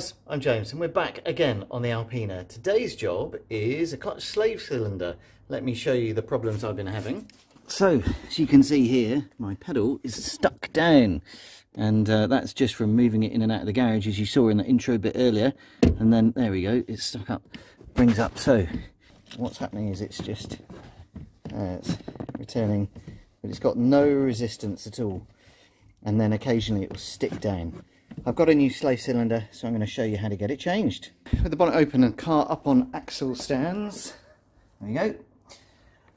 guys, I'm James and we're back again on the Alpina. Today's job is a clutch slave cylinder. Let me show you the problems I've been having. So, as you can see here, my pedal is stuck down, and that's just from moving it in and out of the garage, as you saw in the intro bit earlier. And then there we go, it's stuck up, brings up. So what's happening is it's just it's returning, but it's got no resistance at all, and then occasionally it will stick down. I've got a new slave cylinder, so I'm going to show you how to get it changed. With the bonnet open and car up on axle stands, there you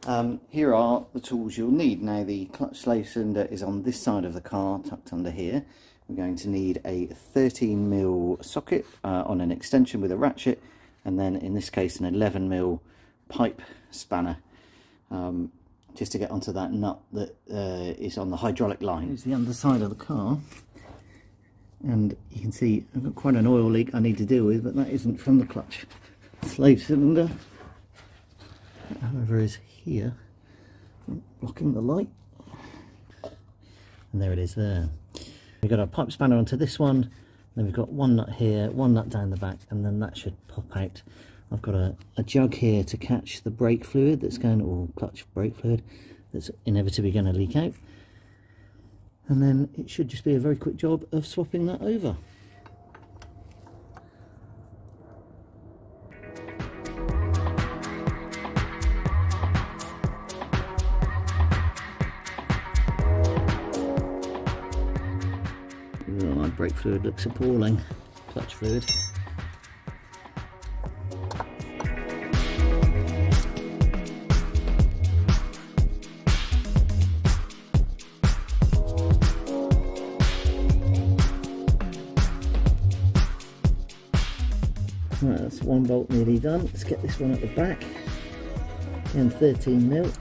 go. Here are the tools you'll need. Now the clutch slave cylinder is on this side of the car, tucked under here. We're going to need a 13mm socket on an extension with a ratchet, and then in this case an 11mm pipe spanner, just to get onto that nut that is on the hydraulic line. Here's the underside of the car. And you can see I've got quite an oil leak I need to deal with, but that isn't from the clutch slave cylinder. However, is here, blocking the light. And there it is there. We've got a pipe spanner onto this one, then we've got one nut here, one nut down the back, and then that should pop out. I've got a jug here to catch the brake fluid that's going, or clutch brake fluid, that's inevitably going to leak out. And then it should just be a very quick job of swapping that over. Oh, my brake fluid looks appalling. Clutch fluid. Right, that's one bolt nearly done. Let's get this one at the back. And 13mm.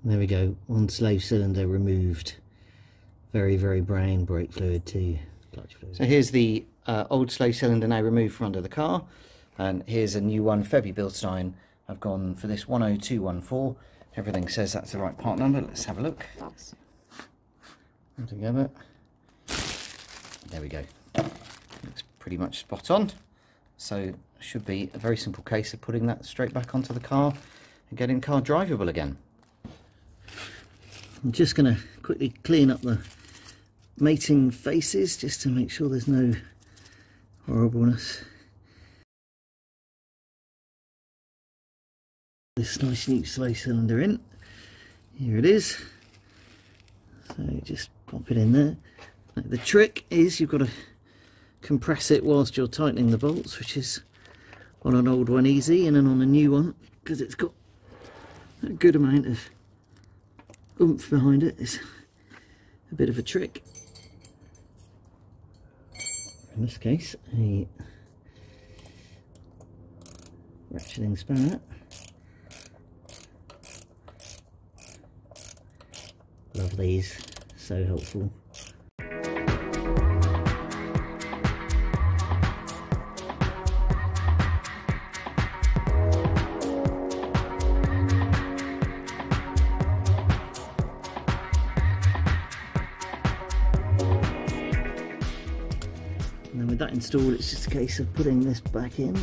There we go, one slave cylinder removed. Very, very brown brake fluid too, clutch fluid. So here's the old slave cylinder now removed from under the car, and here's a new one, Febi build sign. I've gone for this 10214. Everything says that's the right part number. Let's have a look. All together. There we go. Looks pretty much spot on. So should be a very simple case of putting that straight back onto the car and getting the car drivable again. I'm just going to quickly clean up the mating faces just to make sure there's no horribleness. This nice neat slave cylinder in. Here it is. So just pop it in there. Now, the trick is you've got to compress it whilst you're tightening the bolts, which is on an old one easy and then on a new one, because it's got a good amount of oomph behind it. It's a bit of a trick. In this case, a ratcheting spanner. Love these, so helpful. And then with that installed, it's just a case of putting this back in.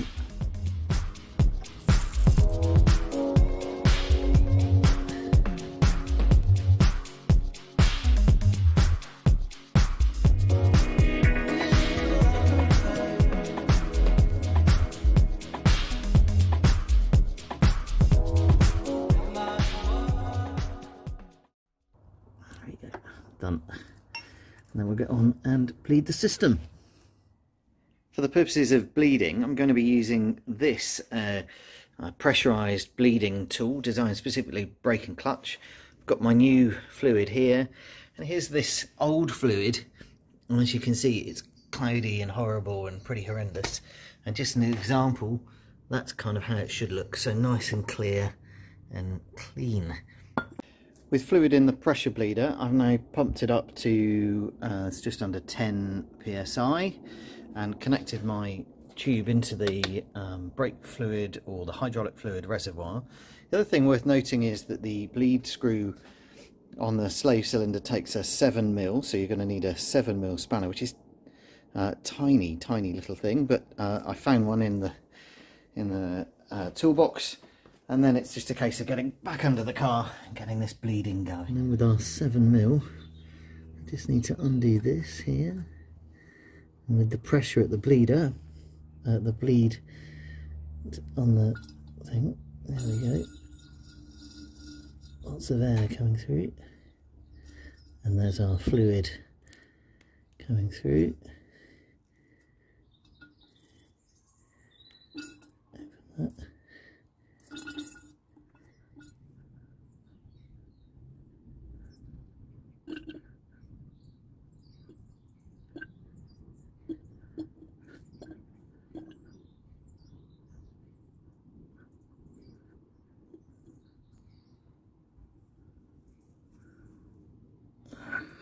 Done. And then we'll get on and bleed the system. For the purposes of bleeding, I'm going to be using this pressurized bleeding tool designed specifically brake and clutch. I've got my new fluid here, and here's this old fluid, and as you can see it's cloudy and horrible and pretty horrendous, and just an example, that's kind of how it should look, so nice and clear and clean. With fluid in the pressure bleeder, I've now pumped it up to it's just under 10 psi and connected my tube into the brake fluid or the hydraulic fluid reservoir. The other thing worth noting is that the bleed screw on the slave cylinder takes a 7mm, so you're going to need a 7mm spanner, which is tiny little thing, but I found one in the toolbox, and then it's just a case of getting back under the car and getting this bleeding going. And then with our 7mm, I just need to undo this here, and with the pressure at the bleeder, the bleed on the thing, there we go. Lots of air coming through, and there's our fluid coming through. Open that.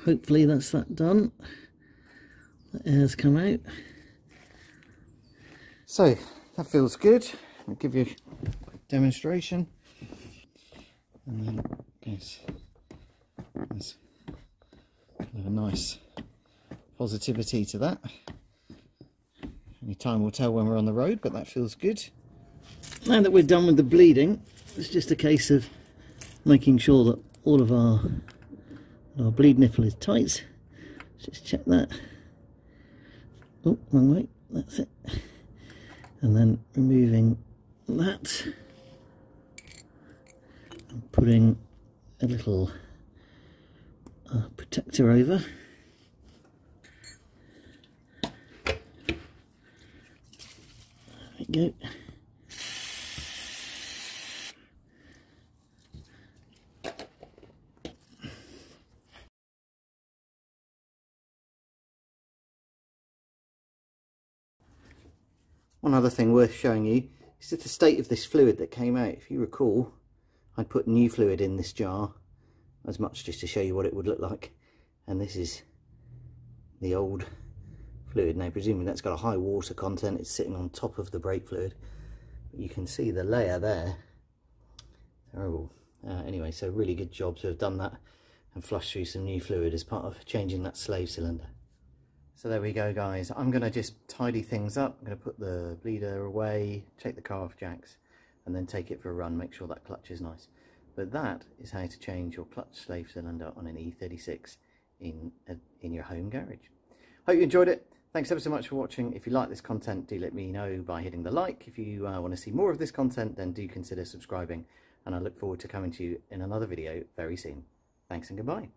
Hopefully that's that done. The air's come out. So that feels good. I'll give you a demonstration. And then yes, there's kind of a nice positivity to that. Only time will tell when we're on the road, but that feels good. Now that we're done with the bleeding, it's just a case of making sure that all of our bleed nipple is tight. Let's just check that. Oh, wrong way. That's it. And then removing that and putting a little protector over. There we go. One other thing worth showing you is the state of this fluid that came out. If you recall, I put new fluid in this jar, as much just to show you what it would look like. And this is the old fluid. Now, presumably that's got a high water content. It's sitting on top of the brake fluid. But you can see the layer there. Terrible. Anyway, so really good job to have done that and flushed through some new fluid as part of changing that slave cylinder. So there we go, guys. I'm going to just tidy things up. I'm going to put the bleeder away, take the car off jacks, and then take it for a run, make sure that clutch is nice. But that is how to change your clutch slave cylinder on an E36 in your home garage. Hope you enjoyed it. Thanks ever so much for watching. If you like this content, do let me know by hitting the like. If you want to see more of this content, then do consider subscribing. And I look forward to coming to you in another video very soon. Thanks and goodbye.